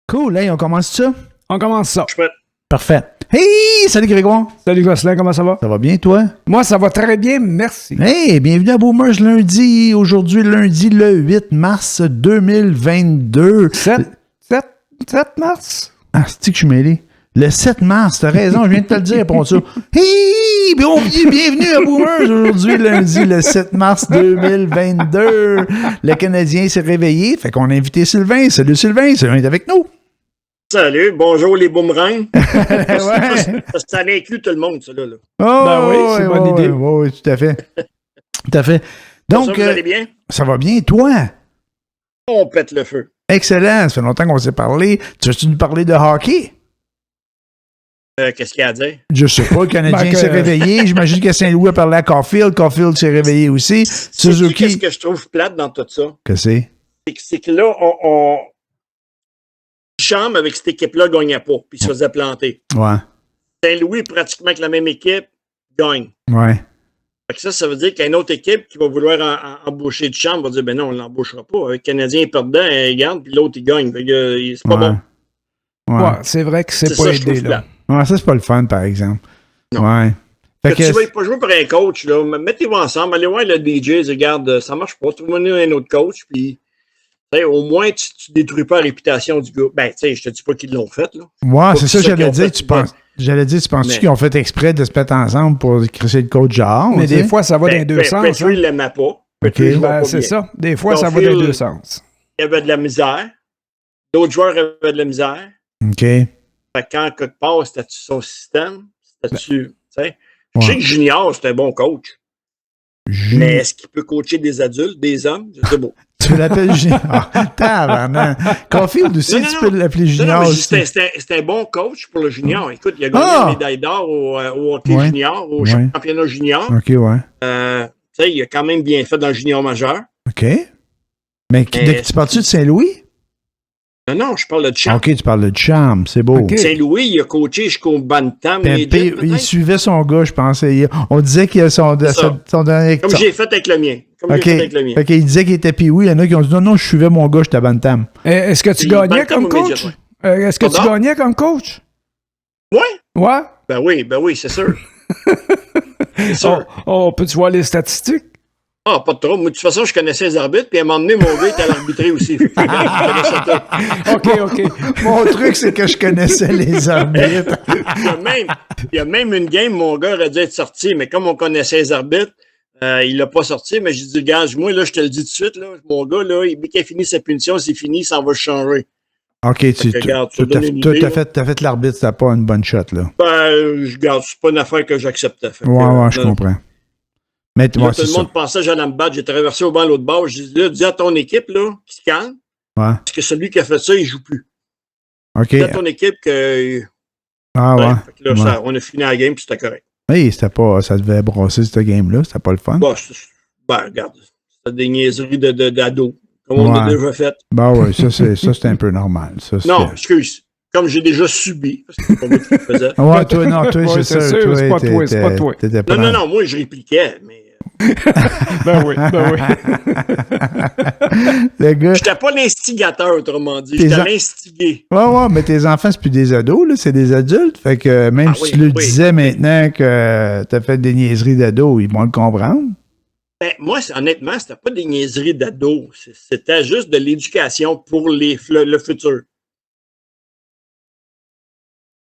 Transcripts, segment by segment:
Cool, hey, on commence ça? On commence ça. Je suis prêt. Parfait. Hey, salut Grégoire. Salut Gosselin, comment ça va? Ça va bien, toi? Moi, ça va très bien, merci. Hey, bienvenue à Boomers lundi. Aujourd'hui, lundi, le 8 mars 2022. 7 mars? Ah, c'est-tu que je suis mêlé? Le 7 mars, t'as raison, je viens de te le dire pour ça. Hey, bienvenue à Boomers. Aujourd'hui, lundi, le 7 mars 2022. Le Canadien s'est réveillé, fait qu'on a invité Sylvain. Salut Sylvain, Sylvain est avec nous. Salut, bonjour les boomerangs. Ouais. Ça inclut tout le monde, ça, là. Oh, Ben oui, c'est une bonne idée. Oui, tout à fait. Tout à fait. Donc, Ça, vous allez bien? ça va bien, toi? On pète le feu. Excellent, ça fait longtemps qu'on s'est parlé. Tu veux-tu nous parler de hockey? Qu'est-ce qu'il y a à dire? Je sais pas, le Canadien s'est réveillé. J'imagine que Saint-Louis a parlé à Caulfield. Caulfield s'est réveillé aussi. Suzuki. Qu'est-ce que je trouve plate dans tout ça? Qu'est-ce que c'est? C'est que là, on chambre avec cette équipe-là gagnait pas, puis se faisait planter. Ouais. Saint-Louis, pratiquement avec la même équipe, gagne. Ouais. Fait que ça veut dire qu'il y a une autre équipe qui va vouloir embaucher du chambre, va dire, ben non, on ne l'embauchera pas. Le Canadien est perdant, il garde, puis l'autre, il gagne. Fait que, c'est pas bon. Ouais, c'est vrai que c'est pas ça, je trouve aidé, là. plate. Ouais, ça, c'est pas le fun, par exemple. Non. Ouais. Fait Tu ne vas pas jouer pour un coach, là. Mettez-vous ensemble, allez voir le DJ, regarde, ça marche pas. Trouvez-nous un autre coach, puis au moins, tu détruis pas la réputation du gars. Ben, tu sais, je te dis pas qu'ils l'ont fait, là. Ouais, c'est ça, qu'ils j'allais ont dire. fait. Tu penses qu'ils ont fait exprès de se mettre ensemble pour crisser le coach genre? Mais des fois, ça va dans les deux sens. Petrie, il l'aimait pas. OK. Petrie jouait Ben, pas c'est bien. ça. Des fois, Donc, ça va dans les Phil, deux sens. Il y avait de la misère. D'autres joueurs avaient de la misère. OK. Fait que quand quelque part, c'était-tu son système? C'était-tu, tu sais? Je sais que Junior, c'est un bon coach. Mais est-ce qu'il peut coacher des adultes, des hommes? C'est beau. Tu l'appelles Junior. Tabarnak. Caulfield aussi, tu peux l'appeler Junior non, aussi. c'est un bon coach pour le junior. Écoute, il a gagné la médaille d'or au hockey junior, au championnat junior. OK, ouais. Tu sais, il a quand même bien fait dans le junior majeur. OK. Mais tu parles-tu de Saint-Louis? Non, je parle de Champ. OK, tu parles de Cham, c'est beau. OK. Saint-Louis, il a coaché jusqu'au Bantam. Il suivait son gars, je pense. On disait qu'il a son dernier... Comme j'ai fait avec le mien. Fait qu'il disait qu'il était puis oui, il y en a qui ont dit non, je suivais mon gars, j'étais à Bantam. Est-ce que tu gagnais comme coach? Est-ce que tu gagnais comme coach? Oui. Ouais? Ben oui, c'est sûr. C'est sûr. Oh, peux-tu voir les statistiques? Ah, pas de trop. Moi, de toute façon, je connaissais les arbitres, puis à un moment donné, mon gars était à l'arbitrer aussi. Je connaissais tout. OK. Mon truc, c'est que je connaissais les arbitres. Il y a même une game, mon gars aurait dû être sorti, mais comme on connaissait les arbitres, il l'a pas sorti, mais j'ai dit, regarde, moi, là, je te le dis tout de suite, là, mon gars, là, dès qu'il a fini sa punition, c'est fini, ça va changer. OK, tu as fait l'arbitre, t'as pas une bonne shot, là. Ben, je garde, c'est pas une affaire que j'acceptais. Ouais, je comprends. Mais là, tout le monde pensait que j'allais me battre. J'ai traversé au banc l'autre bord. J'ai dit, là, dis à ton équipe, là, qui se calme. Ouais. Parce que celui qui a fait ça, il joue plus. OK. Dis à ton équipe que. Ah ouais. Fait que là, on a fini la game, puis c'était correct. Oui, ça devait brasser cette game-là. C'était pas le fun. Ben, regarde. C'était des niaiseries d'ado. Comme on a déjà fait. Ben oui, ça, c'est un peu normal. Ça, non, excuse. Comme j'ai déjà subi, parce que c'est pas moi qui le faisais. Ouais, toi, c'est sûr. C'est pas toi. Non, moi, je répliquais, mais. Ben oui. Le gars. J'étais pas l'instigateur, autrement dit. J'étais l'instigué. Ouais, mais tes enfants, c'est plus des ados, là, c'est des adultes. Fait que même si tu le disais maintenant que t'as fait des niaiseries d'ados, ils vont le comprendre. Ben, moi, honnêtement, c'était pas des niaiseries d'ados. C'était juste de l'éducation pour le futur.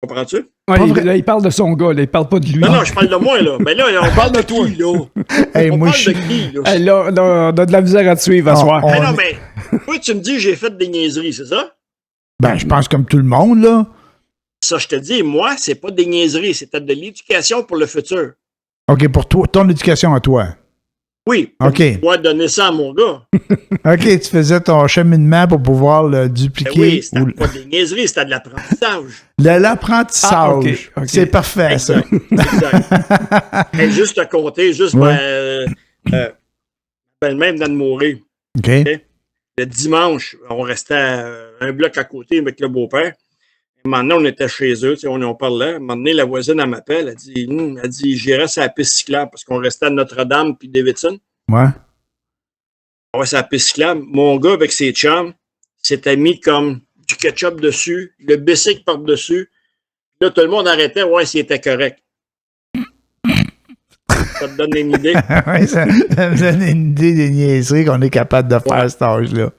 Comprends-tu? Ouais, là, il parle de son gars, là, il parle pas de lui. Non, je parle de moi, là. Mais là, on parle de toi, là. Hey, on moi, parle de qui, là? Hey, là, on a de la misère à te suivre à soir. Mais non, mais toi, tu me dis que j'ai fait des niaiseries, c'est ça? Ben, je pense comme tout le monde, là. Ça, je te dis, moi, c'est pas des niaiseries, c'était de l'éducation pour le futur. OK, pour toi, ton éducation à toi. Oui, pour pouvoir donner ça à mon gars. OK, tu faisais ton cheminement pour pouvoir le dupliquer. Oui, c'était pas des niaiseries, c'était de l'apprentissage. L'apprentissage. Ah, okay. C'est parfait, exact, ça. Exact. Et juste à compter, même dans de mourir. OK. Le dimanche, on restait un bloc à côté avec le beau-père. Maintenant, on était chez eux, on parlait. À un moment donné, la voisine, elle m'appelle, elle dit, j'irai sur la piste cyclable parce qu'on restait à Notre-Dame puis Davidson. Ouais. On va sur la piste cyclable. Mon gars, avec ses chums, s'était mis comme du ketchup dessus, le bicycle par-dessus. Là, tout le monde arrêtait, ouais, s'il était correct. Ça te donne une idée? Oui, ça me donne une idée des niaiseries qu'on est capable de faire à cet âge-là.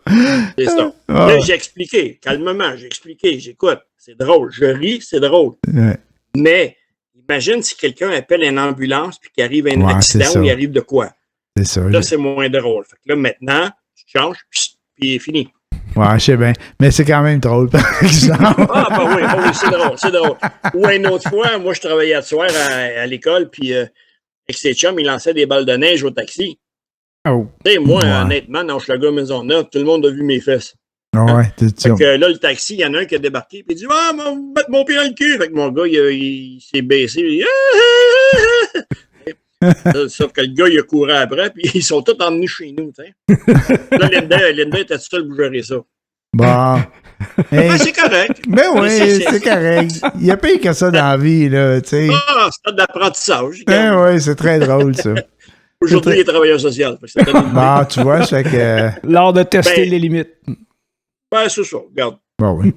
C'est ça. Là, j'ai expliqué, calmement, j'écoute, c'est drôle, je ris, c'est drôle. Ouais. Mais imagine si quelqu'un appelle une ambulance puis qu'il arrive un accident ou il arrive de quoi. C'est ça. Là, c'est moins drôle. Fait que là, maintenant, tu changes, puis il est fini. Ouais, je sais bien. Mais c'est quand même drôle, par exemple. Ah, oui, c'est drôle. Ou une autre fois, moi, je travaillais à soir à l'école, puis avec ses chums, ils lançaient des balles de neige au taxi. Oh. Tu sais, moi, honnêtement, dans Hochelaga Maisonneuve, tout le monde a vu mes fesses. Ouais, c'est ça. Fait que là, le taxi, il y en a un qui a débarqué, puis il dit « Ah, mettre mon pied dans le cul! » Fait que mon gars, il s'est baissé, il dit « Sauf que le gars, il a couru après, puis ils sont tous emmenés chez nous, tu sais. Là, Linda était seule pour gérer ça. Bon. Ben, c'est correct. Ben oui, c'est correct. Il y a pire que ça dans la vie, là, tu sais. Ah, c'est de l'apprentissage. Ben oui, c'est très drôle, ça. Aujourd'hui, il est travailleur social. Bon, tu vois, c'est que... L'art de tester les limites. Ben, c'est ça, regarde. Bon, oui.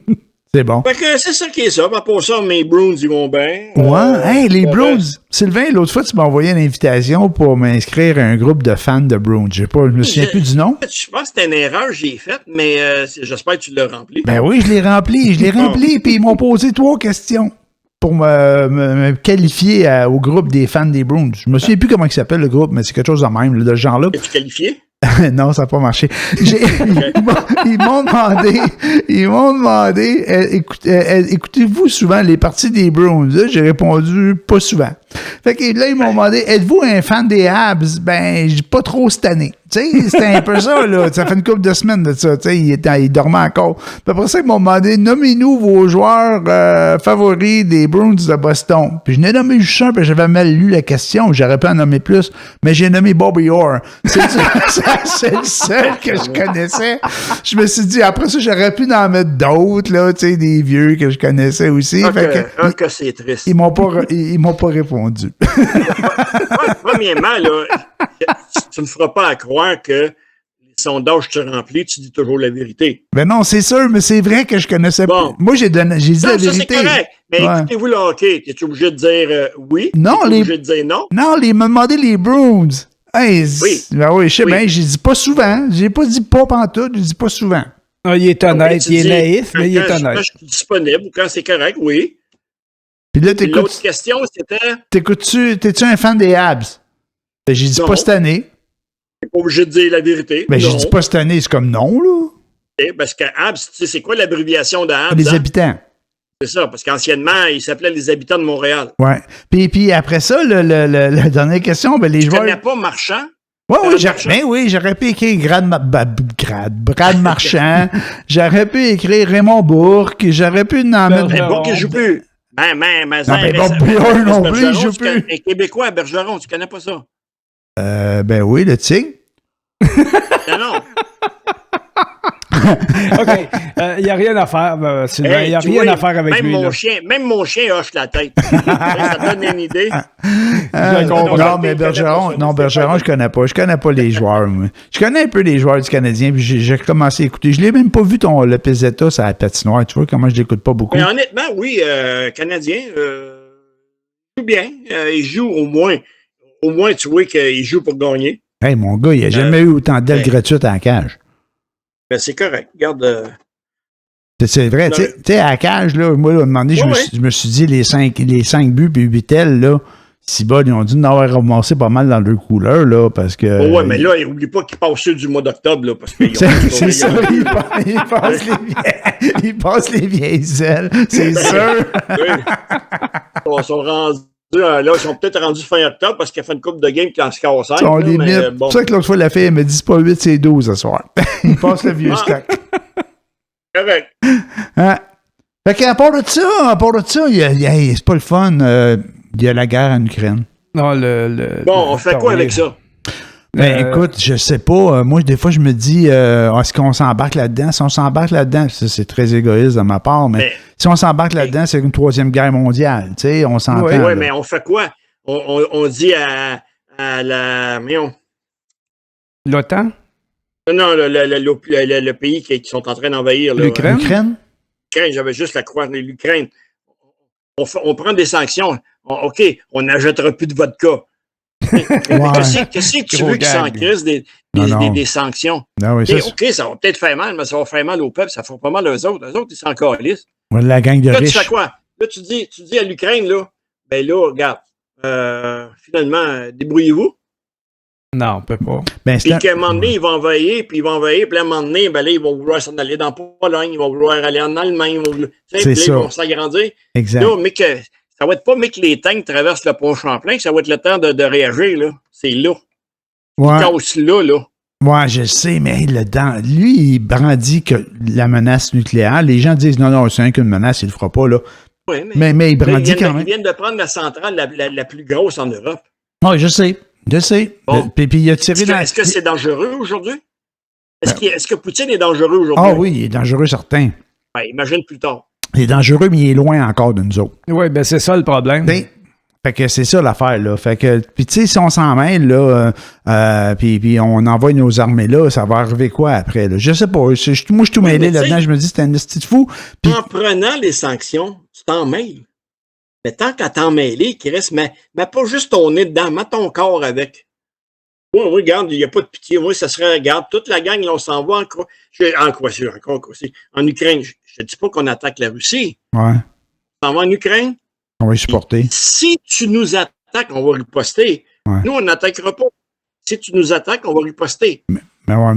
C'est bon. Fait que c'est ça qui est ça. Pour ça, mes Bruins, ils vont bien. Ouais, hey, les Bruins. Sylvain, l'autre fois, tu m'as envoyé une invitation pour m'inscrire à un groupe de fans de Bruins. Je me souviens plus du nom. Je pense que c'était une erreur que j'ai faite, mais j'espère que tu l'as rempli. Ben oui, je l'ai rempli, puis ils m'ont posé 3 questions pour me qualifier au groupe des fans des Bruins. Je me souviens plus comment il s'appelle le groupe, mais c'est quelque chose de même, de ce genre-là. Es-tu qualifié? Non, ça n'a pas marché. Ils m'ont demandé, écoutez-vous souvent les parties des Bruins? Là, j'ai répondu pas souvent. Fait que là, ils m'ont demandé, êtes-vous un fan des Habs? Ben, j'ai pas trop cette année. Tu sais, c'était un peu ça, là. Ça fait une couple de semaines de ça. Tu sais, il dormait encore. Puis après ça, ils m'ont demandé, nommez-nous vos joueurs favoris des Bruins de Boston. Puis je n'ai nommé juste un, puis j'avais mal lu la question. J'aurais pu en nommer plus, mais j'ai nommé Bobby Orr. C'est le seul que je connaissais. Je me suis dit, après ça, j'aurais pu en mettre d'autres, là, tu sais, des vieux que je connaissais aussi. Que c'est triste. Ils m'ont pas répondu. Premièrement, là, tu ne me feras pas à croire que les sondages que tu remplis, tu dis toujours la vérité. Ben non, c'est sûr, mais c'est vrai que je connaissais pas. Moi, j'ai dit la vérité. Ça, c'est correct. Mais écoutez-vous le hockey, es-tu obligé de dire oui? Non, obligé de dire non? Non, ils m'ont demandé les Bruins. Hey, oui. Ben oui, je sais bien, j'ai dit pas souvent. J'ai pas dit pas pantoute, j'ai dit pas souvent. Ah, il est honnête, il est naïf, mais il est honnête. Quand je suis disponible ou quand c'est correct, oui. Puis là, l'autre question, c'était... T'es-tu un fan des Habs? Ben, j'ai dit pas cette année. T'es pas obligé de dire la vérité. Ben, j'ai dit pas cette année, c'est comme non, là. Parce que Habs, tu sais, c'est quoi l'abréviation de Habs? Les habitants. C'est ça, parce qu'anciennement, ils s'appelaient les habitants de Montréal. Ouais. Puis après ça, la dernière question, ben, les joueurs... Tu connais pas Marchand? Oui, j'aurais pu écrire Brad Marchand, j'aurais pu écrire Raymond Bourque, j'aurais pu en mettre... Mais Bourque, il joue plus. Bob non plus, il joue plus. Un Québécois à Bergeron, tu connais pas ça? Ben oui, le Tigre. Non. OK. Il n'y a rien à faire, Sylvain. Il n'y a rien à faire avec lui. Même mon chien hoche la tête. Ça donne une idée. Non, mais Bergeron, je connais pas. Je connais pas les joueurs, moi. Je connais un peu les joueurs du Canadien, puis j'ai commencé à écouter. Je l'ai même pas vu le Pizzetta sur la patinoire. Tu vois comment je l'écoute pas beaucoup. Mais honnêtement, oui, Canadien, il joue bien. Il joue au moins, tu vois qu'il joue pour gagner. Hey, mon gars, il n'a jamais eu autant d'ailes gratuites à la cage. Ben, c'est correct. Regarde. C'est vrai. Tu sais, à la cage, là, moi, à un moment donné, je me suis dit, les 5 buts puis 8 ailes, là, si bas, ils ont dû en avoir ramassé pas mal dans leur couleur, là, parce que... ouais, mais là, n'oublie pas qu'ils passent ceux du mois d'octobre, là, parce qu'ils c'est ça, ils passent les vieilles ailes, c'est sûr. Oui. Ils sont rendus... Là, ils sont peut-être rendus fin octobre parce qu'il a fait une coupe de game qui en se casse 5. C'est pour ça que l'autre fois, la fille, elle me dit c'est pas 8, c'est 12 ce soir. Il passe le vieux stock. Correct. Fait qu'à part de ça, c'est pas le fun. Il y a la guerre en Ukraine. Non, on fait quoi avec ça? Ben, écoute, je sais pas. Moi, des fois, je me dis, est-ce qu'on s'embarque là-dedans? Si on s'embarque là-dedans, c'est très égoïste de ma part, mais si on s'embarque là-dedans, c'est une 3e guerre mondiale. Tu sais, on s'entend. Oui, mais on fait quoi? On dit à la... L'OTAN? Non, le pays qui sont en train d'envahir. L'Ukraine? l'Ukraine, j'avais juste la croix. L'Ukraine, on prend des sanctions. OK, on n'achètera plus de vodka. Qu'est-ce que tu veux qu'ils s'en crissent des sanctions? Non, oui, OK, ça va peut-être faire mal, mais ça va faire mal au peuple, ça fait pas mal aux autres. Les autres, ils s'en calissent. La gang de là, riches. Tu fais quoi? Là, tu dis à l'Ukraine, là, ben là, regarde, finalement, débrouillez-vous. Non, on peut pas. Puis qu'à un moment donné, ils vont envahir, puis à un moment donné, ben là, ils vont vouloir s'en aller dans Pologne, ils vont vouloir aller en Allemagne, ils vont s'agrandir. Exact. Là, mais que ça va être pas mais que les tanks traversent le pont Champlain, ça va être le temps de réagir, là. C'est là. Ouais. Il casse là. Ouais, je sais, mais lui, il brandit que la menace nucléaire. Les gens disent non, c'est rien qu'une menace, il le fera pas, là. Oui, mais il brandit quand même. Ils viennent de prendre la centrale la plus grosse en Europe. Oui, je sais. Bon. Puis il a tiré Est-ce que c'est dangereux aujourd'hui? Est-ce que Poutine est dangereux aujourd'hui? Ah oui, il est dangereux, certain. Ben, imagine plus tard. Il est dangereux, mais il est loin encore de nous autres. Oui, ben c'est ça le problème. Fait que c'est ça l'affaire, là. Fait que, puis tu sais, si on s'en mêle, là, puis on envoie nos armées là, ça va arriver quoi après, là? Je sais pas. Moi, je suis tout mêlé là-dedans. Je me dis, c'est un petit fou. Puis, en prenant les sanctions, tu t'en mêles. Mais tant qu'à t'en mêler, qu'il reste, mais pas juste ton nez dedans, mets ton corps avec. Oui, regarde, il n'y a pas de pitié. Moi, ça serait, regarde, toute la gang, là, on s'en va en Ukraine. Je ne dis pas qu'on attaque la Russie. Ouais. On s'en va en Ukraine. On va y supporter. Si tu nous attaques, on va riposter. Ouais. Nous, on n'attaquera pas. Si tu nous attaques, on va riposter. Mais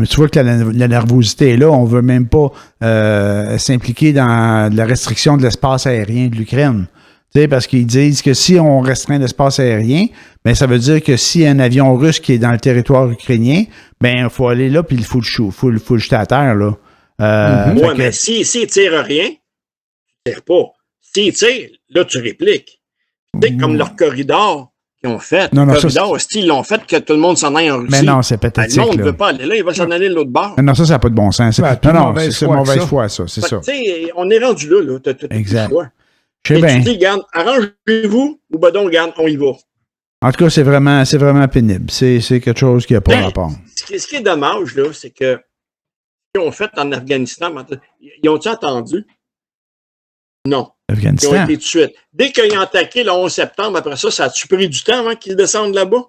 tu vois que la nervosité est là. On ne veut même pas s'impliquer dans la restriction de l'espace aérien de l'Ukraine. Parce qu'ils disent que si on restreint l'espace aérien, ben ça veut dire que si un avion russe qui est dans le territoire ukrainien, ben il faut aller là puis il faut le jeter à terre. Là. Oui, mais s'il ne tire rien, tu ne tires pas. S'il tire, là, tu répliques. C'est comme leur corridor qu'ils ont fait. Non, corridor, ils l'ont fait que tout le monde s'en aille en Russie. Mais non, c'est pathétique. Le monde ne veut pas aller là, il va s'en aller de l'autre bord. Non, ça n'a pas de bon sens. Non, c'est mauvaise foi, ça. C'est ça. On est rendu là. Tu as exact. le choix. Je sais bien. Tu dis, regarde, arrangez-vous, ou ben donc, regarde, on y va. En tout cas, c'est vraiment pénible. C'est quelque chose qui n'a pas rapport. Ce qui est dommage, là, c'est que ce qu'ils ont fait en Afghanistan, ils ont-ils attendu? Non. Afghanistan. Ils ont été tout de suite. Dès qu'ils ont attaqué le 11 septembre, après ça, ça a-tu pris du temps avant qu'ils descendent là-bas?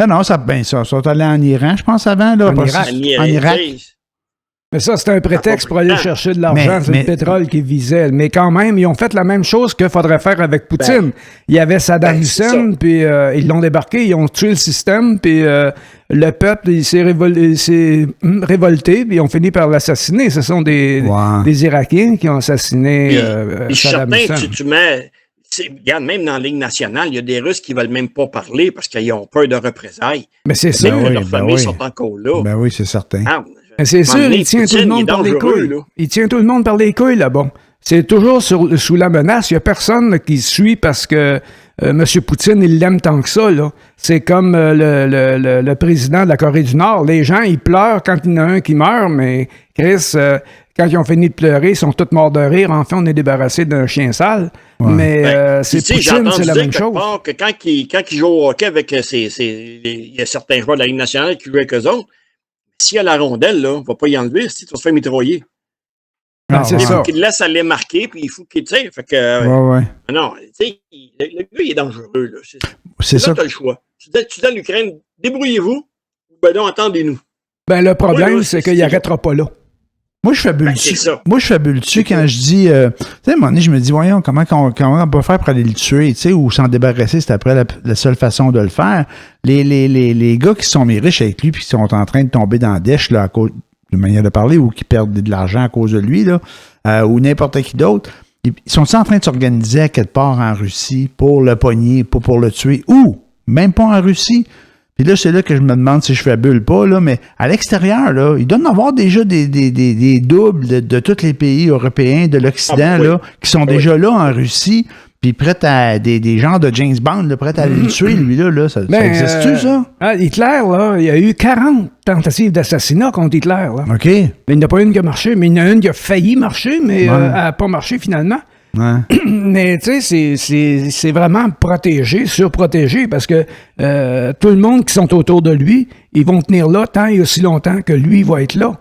Non, ça sont allés en Iran, je pense, avant. Là, en Irak. Mais ça, c'était un prétexte pour aller chercher de l'argent. C'est le pétrole qu'ils visaient. Mais quand même, ils ont fait la même chose qu'il faudrait faire avec Poutine. Il y avait Saddam Hussein, puis ils l'ont débarqué, ils ont tué le système, puis le peuple il s'est révolté, puis ils ont fini par l'assassiner. Ce sont des Irakiens qui ont assassiné Saddam Hussein. Tu mets... Regarde, même dans la Ligue nationale, il y a des Russes qui ne veulent même pas parler parce qu'ils ont peur de représailles. Mais c'est ça. Leurs familles sont encore là. Ben oui, c'est certain. C'est sûr, il tient tout le monde par les couilles. Il tient tout le monde par les couilles, là-bas. C'est toujours sous la menace. Il n'y a personne qui suit parce que M. Poutine, il l'aime tant que ça, là. C'est comme le président de la Corée du Nord. Les gens, ils pleurent quand il y en a un qui meurt, mais Chris, quand ils ont fini de pleurer, ils sont tous morts de rire. Enfin, on est débarrassé d'un chien sale. Ouais. Mais c'est Poutine, c'est la même chose. Que quand il joue au hockey avec il y a certains joueurs de la Ligue nationale qui jouent avec eux autres, s'il y a la rondelle, là, on ne va pas y enlever, si tu vas se faire mitrailler. C'est ça. Il faut qu'il laisse aller marquer, puis il faut qu'il tire. Fait que, non, tu sais, le gars, il est dangereux. Là. C'est ça. Tu as le choix. Tu dis à l'Ukraine, débrouillez-vous, ou ben non, attendez-nous. Ben, le problème, c'est qu'il n'arrêtera pas là. Moi, je fabule dessus. Moi, je fabule dessus quand je dis... tu sais, à un moment donné, je me dis, voyons, comment on peut faire pour aller le tuer, tu sais, ou s'en débarrasser, c'est après la seule façon de le faire. Les gars qui sont mis riches avec lui puis qui sont en train de tomber dans la dèche, là, à cause de manière de parler, ou qui perdent de l'argent à cause de lui, là, ou n'importe qui d'autre, ils sont en train de s'organiser à quelque part en Russie pour le pogner, pour le tuer, ou même pas en Russie. Puis là, c'est là que je me demande si je fabule pas, là, mais à l'extérieur, là, il doit y en avoir déjà des doubles de tous les pays européens, de l'Occident, là, qui sont déjà là en Russie, puis prêts à des genres de James Bond, là, prêts à le tuer, lui, là, ça existe-tu, ça? Hitler, là, il y a eu 40 tentatives d'assassinat contre Hitler, là. OK. Mais il n'y en a pas une qui a marché, mais il y en a une qui a failli marcher, mais elle n'a pas marché finalement. Ouais. Mais tu sais, c'est vraiment protégé, surprotégé, parce que tout le monde qui sont autour de lui, ils vont tenir là tant et aussi longtemps que lui va être là.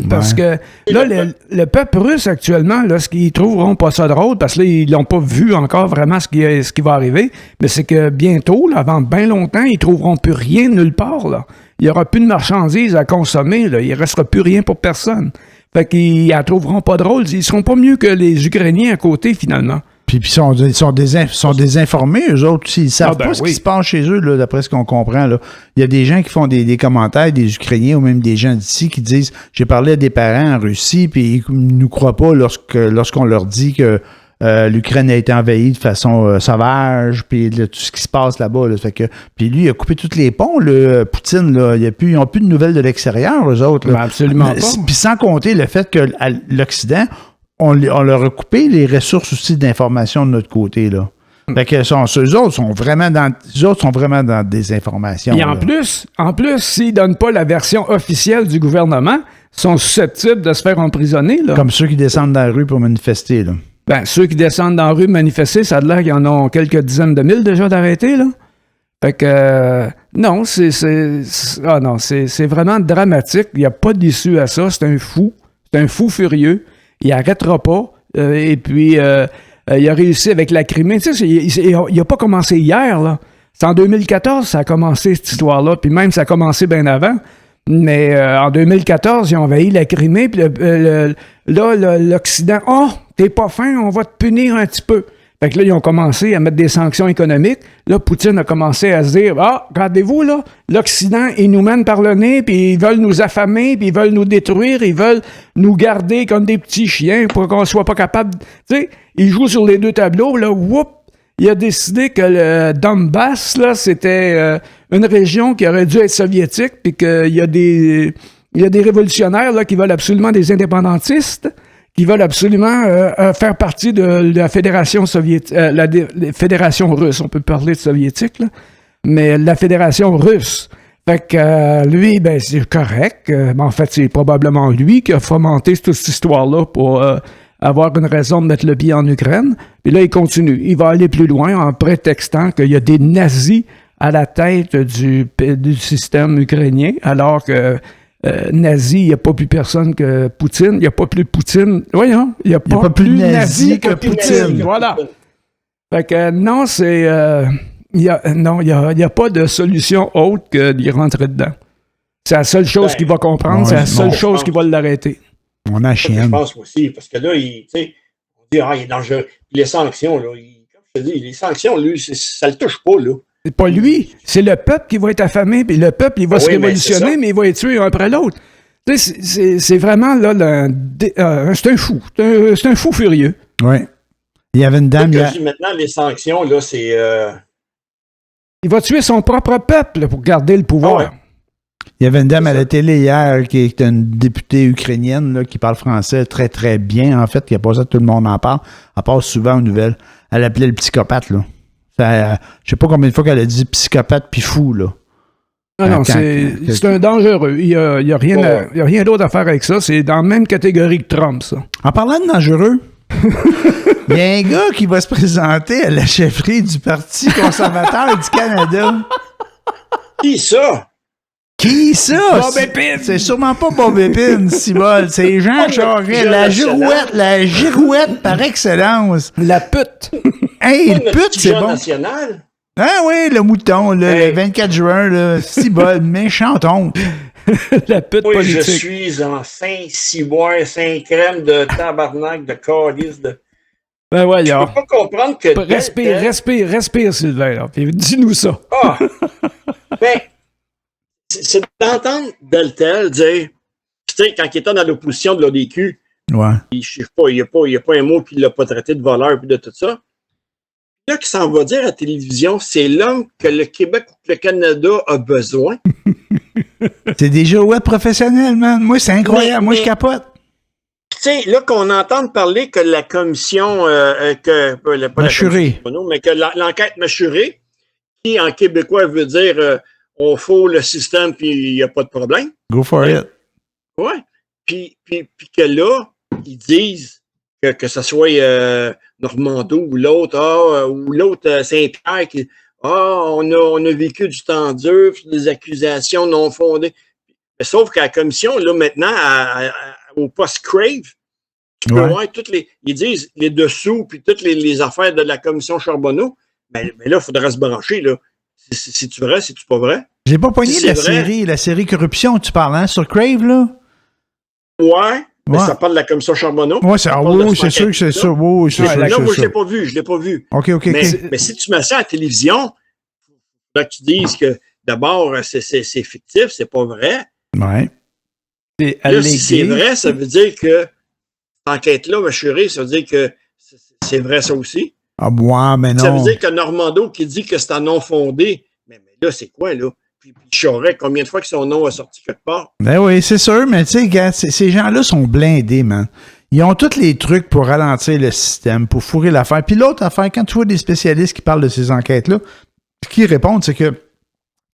Parce que là, le peuple russe actuellement, là, ce qu'ils trouveront pas ça drôle, parce que là, ils l'ont pas vu encore vraiment ce qui va arriver, mais c'est que bientôt, là, avant bien longtemps, ils trouveront plus rien nulle part, là. Il y aura plus de marchandises à consommer, là. Il restera plus rien pour personne. Fait qu'ils la trouveront pas drôle. Ils seront pas mieux que les Ukrainiens à côté, finalement. Puis ils sont désinformés, eux autres aussi. Ils savent pas ce qui se passe chez eux, là, d'après ce qu'on comprend. Là. Il y a des gens qui font des commentaires, des Ukrainiens ou même des gens d'ici qui disent « J'ai parlé à des parents en Russie, puis ils ne nous croient pas lorsqu'on leur dit que l'Ukraine a été envahie de façon sauvage, puis tout ce qui se passe là-bas. Là, fait que, puis lui, il a coupé tous les ponts, là, Poutine. Là, ils n'ont plus de nouvelles de l'extérieur, eux autres. Là. Absolument pas. Puis sans compter le fait que l'Occident... On leur a coupé les ressources aussi d'information de notre côté, là. Fait que eux autres sont vraiment dans des informations. Et en plus, s'ils donnent pas la version officielle du gouvernement, ils sont susceptibles de se faire emprisonner, là. Comme ceux qui descendent dans la rue pour manifester, là. Ben, ceux qui descendent dans la rue manifester, ça a l'air qu'il y en a quelques dizaines de mille déjà d'arrêtés, là. Fait que, non, c'est vraiment dramatique. Il n'y a pas d'issue à ça. C'est un fou. C'est un fou furieux. Il n'arrêtera pas. Et puis, il a réussi avec la Crimée. Tu sais, il n'a pas commencé hier, là. C'est en 2014 ça a commencé, cette histoire-là. Puis même, ça a commencé bien avant. Mais en 2014, ils ont envahi la Crimée. Puis là, l'Occident, « Oh, t'es pas fin, on va te punir un petit peu. » Fait que là, ils ont commencé à mettre des sanctions économiques. Là, Poutine a commencé à se dire, « Ah, regardez-vous, là, l'Occident, ils nous mènent par le nez, puis ils veulent nous affamer, puis ils veulent nous détruire, ils veulent nous garder comme des petits chiens pour qu'on soit pas capable... » Tu sais, il joue sur les deux tableaux, là, whoop! Il a décidé que le Donbass, là, c'était une région qui aurait dû être soviétique, puis qu'il y a des révolutionnaires, là, qui veulent absolument des indépendantistes, qui veulent absolument faire partie de la fédération soviétique, la fédération russe, on peut parler de soviétique, là, mais la fédération russe. Fait que lui, ben c'est correct. En fait, c'est probablement lui qui a fomenté toute cette histoire-là pour avoir une raison de mettre le pied en Ukraine. Puis là, il continue. Il va aller plus loin en prétextant qu'il y a des nazis à la tête du système ukrainien, alors que nazi, il n'y a pas plus personne que Poutine. Il n'y a pas plus Poutine. Voyons, il n'y a pas plus nazi que Poutine. Voilà. Fait que non, c'est... il n'y a pas de solution autre que d'y rentrer dedans. C'est la seule chose qu'il va comprendre, c'est la seule chose qui va l'arrêter. On a chien. Je pense aussi, parce que là, on dit, il est dangereux. Les sanctions, là, comme je te dis, les sanctions, lui, ça le touche pas, là. C'est pas lui, c'est le peuple qui va être affamé, puis le peuple, il va se révolutionner, mais il va être tué un après l'autre. C'est vraiment, là, c'est un fou. C'est un fou furieux. Oui. Il y avait une dame... Maintenant, les sanctions, là, c'est... Il va tuer son propre peuple là, pour garder le pouvoir. Ah ouais. Il y avait une dame à la télé hier qui est une députée ukrainienne là, qui parle français très, très bien, en fait, qui a pas ça, tout le monde en parle. Elle passe souvent aux nouvelles. Elle appelait le psychopathe, là. Je sais pas combien de fois qu'elle a dit psychopathe puis fou, là. Non, c'est un dangereux. Il y a rien d'autre à faire avec ça. C'est dans la même catégorie que Trump, ça. En parlant de dangereux, il y a un gars qui va se présenter à la chefferie du Parti conservateur du Canada. Qui ça? Qui ça? Bob Épine! C'est sûrement pas Bob Épine, Cibol. C'est Jean Charest, la girouette par excellence. La pute! Hey, le pute, c'est bon. National? Ah oui, le mouton, là, le 24 juin, là, Cibol, méchant honte. La pute oui, politique. Je suis en Saint-Ciboire, Saint-Crème de tabarnak, de calice, de... Ben voyons. Je peux pas comprendre que... Respire, Sylvain, là, puis dis-nous ça. Ah! Ben... C'est d'entendre Deltel dire, tu sais, quand il était dans l'opposition de l'ODQ, ouais. Je sais pas, il n'y a pas un mot qui ne l'a pas traité de voleur et de tout ça. Là, qui s'en va dire à la télévision, c'est l'homme que le Québec ou que le Canada a besoin. C'est des jouets professionnels, man. Moi, c'est incroyable. Moi, je capote. Tu sais, là, qu'on entende parler que la commission, Mâchurée. Mais que l'enquête mâchurée, qui en québécois veut dire... on faut le système, puis il n'y a pas de problème. Go for it. Oui. Puis que là, ils disent que ce soit Normando ou l'autre Saint-Pierre qui on a vécu du temps dur, des accusations non fondées. Mais sauf qu'à la commission, là, maintenant, au poste Crave, tu peux voir ils disent les dessous, puis toutes les affaires de la commission Charbonneau. Mais là, il faudrait se brancher, là. C'est-tu vrai, c'est-tu pas vrai? J'ai pas pogné la série Corruption, tu parles, hein, sur Crave, là? Ouais. Mais ça parle de la commission Charbonneau. Oui, c'est sûr que c'est ça. Oui, c'est sûr. Là, moi, je l'ai pas vu. OK. Mais si tu mets ça à la télévision, là, tu dises que d'abord, c'est fictif, c'est pas vrai. Ouais. Là, si c'est vrai, ça veut dire que cette enquête-là, ma chérie, ça veut dire que c'est vrai ça aussi. Ah, ouais, mais non. Ça veut dire que Normando qui dit que c'est un nom fondé, mais là, c'est quoi, là? Puis Charest, combien de fois que son nom a sorti quelque part? Ben oui, c'est sûr, mais tu sais, gars, ces gens-là sont blindés, man. Ils ont tous les trucs pour ralentir le système, pour fourrer l'affaire. Puis l'autre affaire, quand tu vois des spécialistes qui parlent de ces enquêtes-là, ce qu'ils répondent, c'est que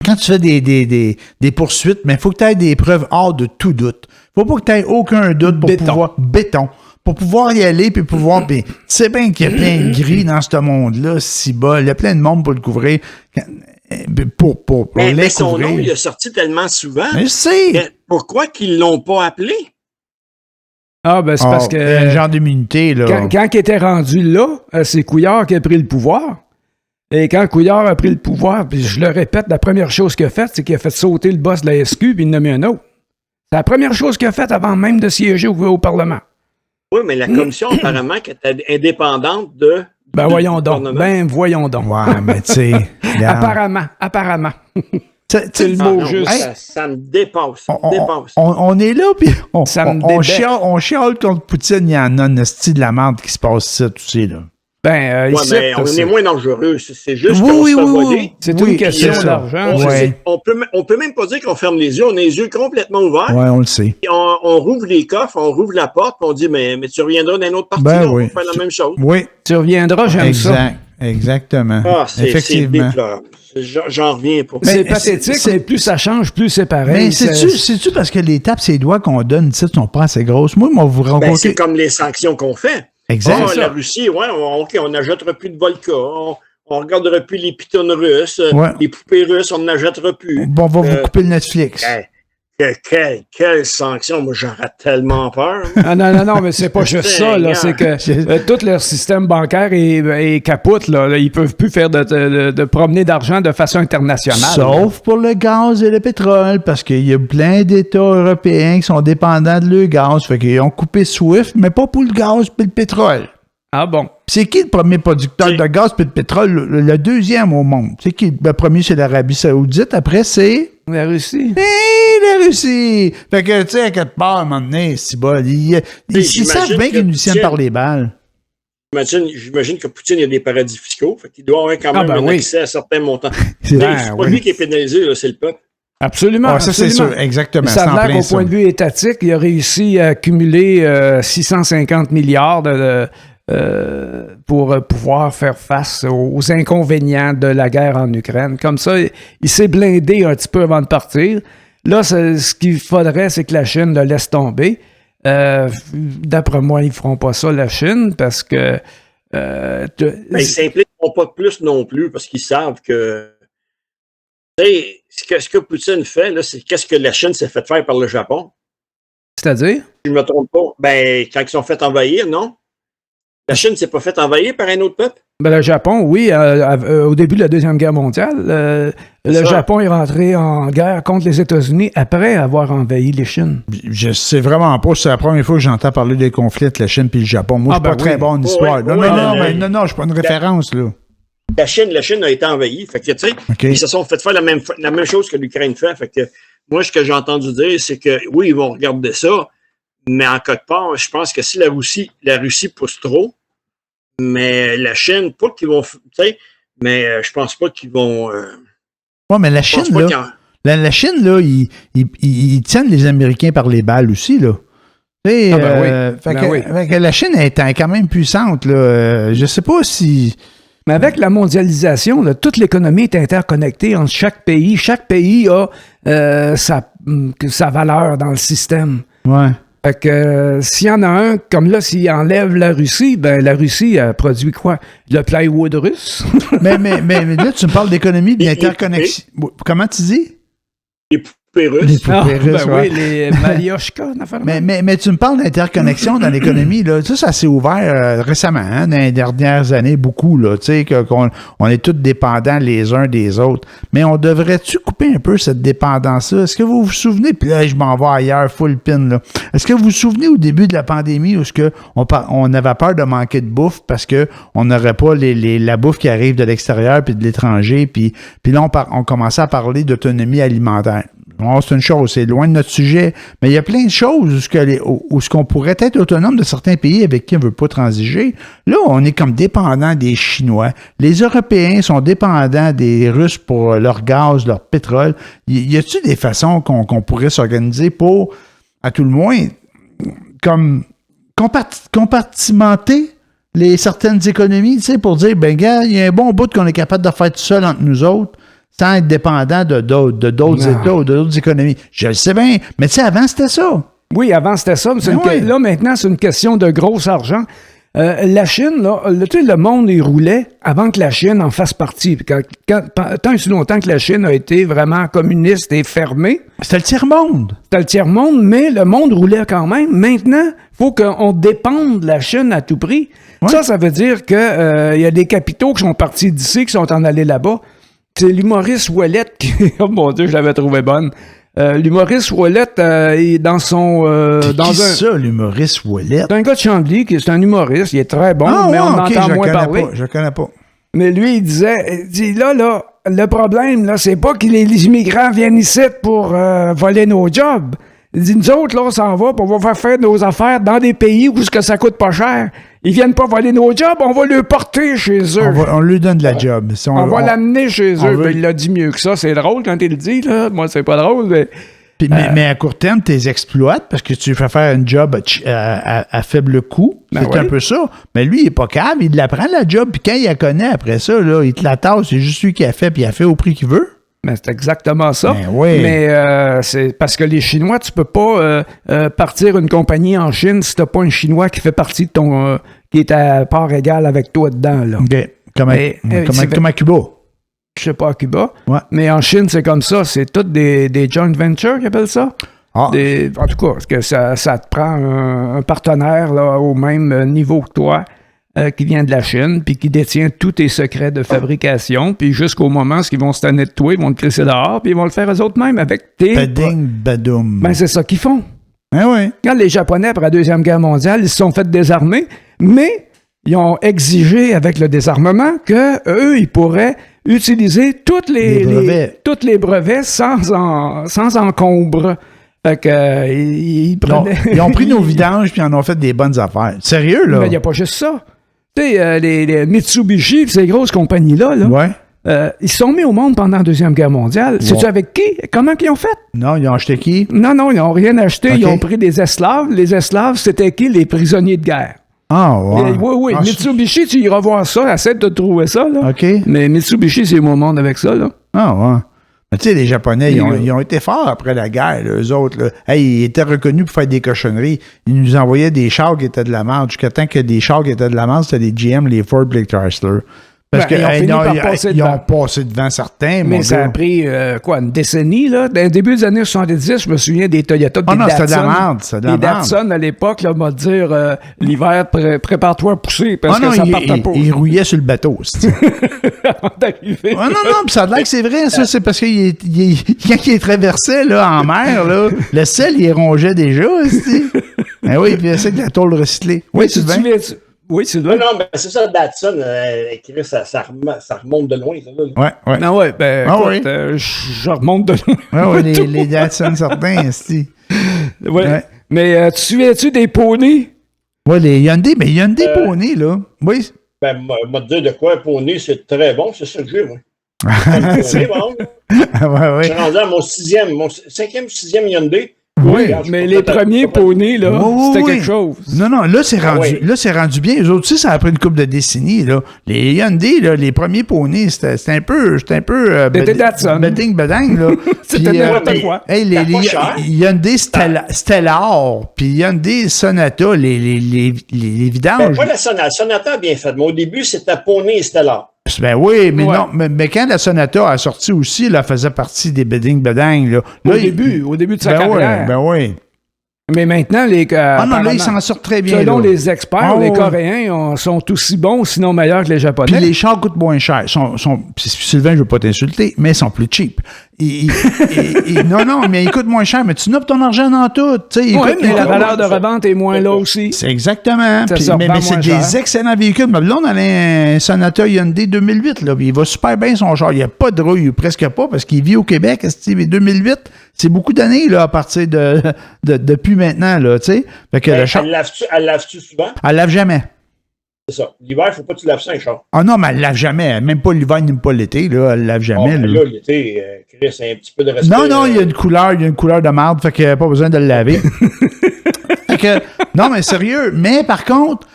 quand tu fais des poursuites, il faut que tu aies des preuves hors de tout doute. Faut pas que tu aies aucun doute pour pouvoir... Pour pouvoir y aller, puis pouvoir... Puis tu sais bien qu'il y a plein de gris dans ce monde-là, si bas. Il y a plein de monde pour le couvrir. Mais son nom, il est sorti tellement souvent. Mais je sais. Pourquoi qu'ils l'ont pas appelé? Ah, ben c'est parce que... Il y a un genre d'immunité, là. Quand il était rendu là, c'est Couillard qui a pris le pouvoir. Et quand Couillard a pris le pouvoir, puis je le répète, la première chose qu'il a faite, c'est qu'il a fait sauter le boss de la SQ, puis il en a mis un autre. C'est la première chose qu'il a faite avant même de siéger au Parlement. Oui, mais la commission, apparemment, qui était indépendante de... Ben voyons donc. Ouais, mais tu sais... Apparemment. C'est le mot juste. Ça me dépasse. On est là, puis on chiale contre Poutine. Il y en a un style de la merde qui se passe ça, tu sais, là. Mais on est moins dangereux. C'est juste qu'on se fait voler. C'est une question d'argent. On peut même pas dire qu'on ferme les yeux. On a les yeux complètement ouverts. Oui, on le sait. On rouvre les coffres, on rouvre la porte, puis on dit, mais tu reviendras d'un autre parti, on va faire la même chose. Oui. Tu reviendras, j'aime ça. Exactement. Effectivement. J'en reviens pas. C'est pathétique, mais plus ça change, plus c'est pareil. Mais c'est-tu parce que les tapes, ces doigts qu'on donne ici sont pas assez grosses? Moi, vous rencontrez... c'est comme les sanctions qu'on fait. Exact. La Russie, on n'achètera plus de vodka, on regardera plus les pitons russes, les poupées russes, on n'achètera plus. Bon, on va vous couper le Netflix. Quelle sanction? Moi, j'aurais tellement peur. Non, mais c'est pas juste ça, là. C'est que tout leur système bancaire est capote, là. Ils peuvent plus faire de promener d'argent de façon internationale. Sauf pour le gaz et le pétrole, parce qu'il y a plein d'États européens qui sont dépendants de leur gaz. Fait qu'ils ont coupé SWIFT, mais pas pour le gaz et le pétrole. Ah bon? C'est qui le premier producteur de gaz et de pétrole? Le deuxième au monde. C'est qui? Le premier, c'est l'Arabie Saoudite. Après, c'est... La Russie. La Russie! Fait que, tu sais, à quelque part, à un moment donné, c'est bon. Ils savent bien qu'ils nous tiennent par les balles. J'imagine que Poutine, il y a des paradis fiscaux. Fait qu'il doit avoir quand même un accès à certains montants. C'est pas lui qui est pénalisé, là, c'est le peuple. Absolument. Ça, c'est sûr, exactement. Ça a l'air qu'au point de vue étatique, il a réussi à accumuler 650 milliards pour pouvoir faire face aux inconvénients de la guerre en Ukraine. Comme ça, il s'est blindé un petit peu avant de partir. Là, ce qu'il faudrait, c'est que la Chine le laisse tomber. D'après moi, ils ne feront pas ça, la Chine, parce que... ils ne s'impliqueront pas plus non plus, parce qu'ils savent que... Ce que Poutine fait, là, c'est qu'est-ce que la Chine s'est fait faire par le Japon. C'est-à-dire? Je ne me trompe pas. Quand ils sont fait envahir, non? La Chine ne s'est pas fait envahir par un autre peuple? Le Japon, oui. Au début de la Deuxième Guerre mondiale, le Japon est rentré en guerre contre les États-Unis après avoir envahi les Chines. Je sais vraiment pas. C'est la première fois que j'entends parler des conflits entre la Chine et le Japon. Moi, je suis pas très bon en histoire. Non, je suis pas une référence, là. La Chine a été envahie. Fait que, tu sais, ils se sont fait faire la même chose que l'Ukraine fait. Fait que, moi, ce que j'ai entendu dire, c'est que, oui, ils vont regarder ça, mais en quelque part, je pense que si la Russie pousse trop, mais la Chine, pas qu'ils vont, tu sais, mais je pense pas qu'ils vont... ouais, mais la Chine, là, la Chine, là, ils tiennent les Américains par les balles aussi, là. Fait que la Chine est quand même puissante, là. Je sais pas si... Mais avec la mondialisation, là, toute l'économie est interconnectée entre chaque pays. Chaque pays a sa valeur dans le système. Ouais. Fait que s'il y en a un, comme là, s'il enlève la Russie, ben la Russie produit quoi? Le plywood russe? mais là, tu me parles d'économie, d'interconnexion. Comment tu dis? poupées russes. Les poupées russes, oui, les Malioshka. Mais tu me parles d'interconnexion dans l'économie, là. Ça s'est ouvert récemment, hein, dans les dernières années, beaucoup, là. Tu sais, qu'on est tous dépendants les uns des autres. Mais on devrait-tu couper un peu cette dépendance-là? Est-ce que vous vous souvenez, puis là, je m'en vais ailleurs, full pin, là. Est-ce que vous vous souvenez au début de la pandémie où on avait peur de manquer de bouffe parce que on n'aurait pas la bouffe qui arrive de l'extérieur puis de l'étranger, puis là, on commençait à parler d'autonomie alimentaire. Bon, c'est une chose, c'est loin de notre sujet, mais il y a plein de choses où ce qu'on pourrait être autonome de certains pays avec qui on ne veut pas transiger. Là, on est comme dépendant des Chinois. Les Européens sont dépendants des Russes pour leur gaz, leur pétrole. Y a-t-il des façons qu'on pourrait s'organiser pour, à tout le moins, comme compartimenter certaines économies, tu sais, pour dire, ben gars, il y a un bon bout qu'on est capable de faire tout seul entre nous autres, sans être dépendant de d'autres États ou d'autres économies. Je le sais bien, mais tu sais, avant, c'était ça. Oui, avant, c'était ça. Mais là, maintenant, c'est une question de gros argent. La Chine, là, le monde, il roulait avant que la Chine en fasse partie. Tant et si longtemps que la Chine a été vraiment communiste et fermée. C'était le tiers-monde. C'était le tiers-monde, mais le monde roulait quand même. Maintenant, il faut qu'on dépende de la Chine à tout prix. Ouais. Ça veut dire qu'il y a des capitaux qui sont partis d'ici, qui sont en allés là-bas. C'est l'humoriste Ouellette qui... Oh mon Dieu, je l'avais trouvé bonne. L'humoriste Ouellette est dans son... ça, l'humoriste Ouellette? C'est un gars de Chambly, c'est un humoriste, il est très bon, mais on entend moins parler. Je connais pas. Mais lui, il dit là, le problème, là, c'est pas que les immigrants viennent ici pour voler nos jobs. Il dit, nous autres, là, on s'en va, puis on va faire nos affaires dans des pays où ça coûte pas cher. Ils viennent pas voler nos jobs, on va le porter chez eux. On lui donne de la job. Si on va l'amener chez eux. Ben, il l'a dit mieux que ça. C'est drôle quand il le dit, là. Moi, c'est pas drôle, mais... mais à court terme, tu les exploites parce que tu fais faire une job à faible coût. C'est un peu ça. Mais lui, il est pas capable. Il la prend, la job, puis quand il la connaît après ça, là, il te la tasse. C'est juste lui qui a fait, puis il a fait au prix qu'il veut. Mais c'est exactement ça. Ben oui. Mais c'est parce que les Chinois, tu peux pas partir une compagnie en Chine si t'as pas un Chinois qui fait partie de ton... qui est à part égale avec toi dedans, là. OK. Comme à Cuba. Je sais pas à Cuba. Ouais. Mais en Chine, c'est comme ça. C'est toutes des joint ventures qu'ils appellent ça. Ah. En tout cas, parce que ça te prend un partenaire là, au même niveau que toi. Qui vient de la Chine, puis qui détient tous tes secrets de fabrication, puis jusqu'au moment où ils vont se tanner de toi, ils vont te crisser dehors, puis ils vont le faire eux-mêmes avec tes... Bading, badoum. Ben, c'est ça qu'ils font. Ah oui. Quand les Japonais, après la Deuxième Guerre mondiale, ils se sont fait désarmer, mais ils ont exigé avec le désarmement qu'eux, ils pourraient utiliser tous les brevets sans encombre. Fait que, ils ont pris nos vidanges, puis ils en ont fait des bonnes affaires. Sérieux, là? Mais il n'y a pas juste ça. Tu sais, les Mitsubishi, ces grosses compagnies-là, ils se sont mis au monde pendant la Deuxième Guerre mondiale. Ouais. Sais-tu avec qui? Comment ils ont fait? Non, ils ont acheté qui? Non, ils n'ont rien acheté. Okay. Ils ont pris des esclaves. Les esclaves, c'était qui? Les prisonniers de guerre. Ah, ouais. Oui. Mitsubishi, tu iras voir ça. Essaie de trouver ça, là. OK. Mais Mitsubishi, c'est au monde avec ça, là. Ah, ouais. Mais tu sais, les Japonais, ils ont été forts après la guerre, là, eux autres. Là. Hey, ils étaient reconnus pour faire des cochonneries. Ils nous envoyaient des chars qui étaient de la merde. Jusqu'à temps que des chars qui étaient de la merde, c'était les GM, les Ford, les Chrysler. Parce qu'ils ont passé devant certains. Mais ça a pris, une décennie, là? Dans le début des années 70, je me souviens des Toyota, des Datsun. C'était de la merde, Les Datsun, à l'époque, là, m'a dit, l'hiver, prépare-toi à pousser, parce que ça partait pas. Il rouillait sur le bateau, avant d'arriver. Non, puis ça a l'air que c'est vrai, ça. C'est parce que quand il traversait, là, en mer, là, le sel, il rongeait déjà, ben oui, puis c'est de la tôle recyclée. Oui, c'est bien. Oui, c'est vrai. Non, mais c'est ça, Datsun, ça remonte de loin. Ouais. Non, ouais, je remonte de loin. Oui, les Datsun certains, ouais. Mais tu souviens-tu des poneys? Oui, les Hyundai, mais Hyundai poneys, là. Oui. Ben, moi, te dire de quoi un poney, c'est très bon, c'est ça que j'ai, moi. C'est bon. Ouais. Je suis rendu à mon 5e, 6e Hyundai. Oui, mais les premiers poneys, là, c'était quelque chose. Non, là, c'est rendu bien. Eux autres aussi, ça a pris une couple de décennies, là. Les Hyundai, là, les premiers poneys, c'était un peu beding, là. C'était n'importe quoi. Hey, les Hyundai Stellar, puis Hyundai Sonata, les vidanges. Pas la Sonata a bien fait, mais au début, c'était poney et Stellar. Ben oui, mais non, mais quand la Sonata a sorti aussi, elle faisait partie des Beding Bedang. Là, au début de sa carrière. Ben oui. Mais maintenant, là, ils s'en sortent très bien. Selon les experts, les Coréens sont aussi bons, sinon meilleurs que les Japonais. Puis les chars coûtent moins cher. Sylvain, je ne veux pas t'insulter, mais ils sont plus cheap. Non, mais ils coûtent moins cher, mais tu noppes ton argent dans tout. Mais la valeur de revente est moins là aussi. C'est exactement. Mais c'est des excellents véhicules. Mais là, on a un Sonata Hyundai 2008. Là, il va super bien son char. Il n'y a pas de rouille, presque pas, parce qu'il vit au Québec. Mais 2008, c'est beaucoup d'années là, à partir depuis maintenant. Là, fait que elle lave-tu souvent? Elle lave jamais. C'est ça. L'hiver, il ne faut pas que tu laves ça, un char. Ah non, mais elle ne lave jamais. Même pas l'hiver, ni pas l'été. Là, elle ne lave jamais. Là, l'été, Chris, c'est un petit peu de respect. Non, il y a une couleur de marde, fait qu'il n'y a pas besoin de le laver. Fait que, non, mais sérieux. Mais par contre,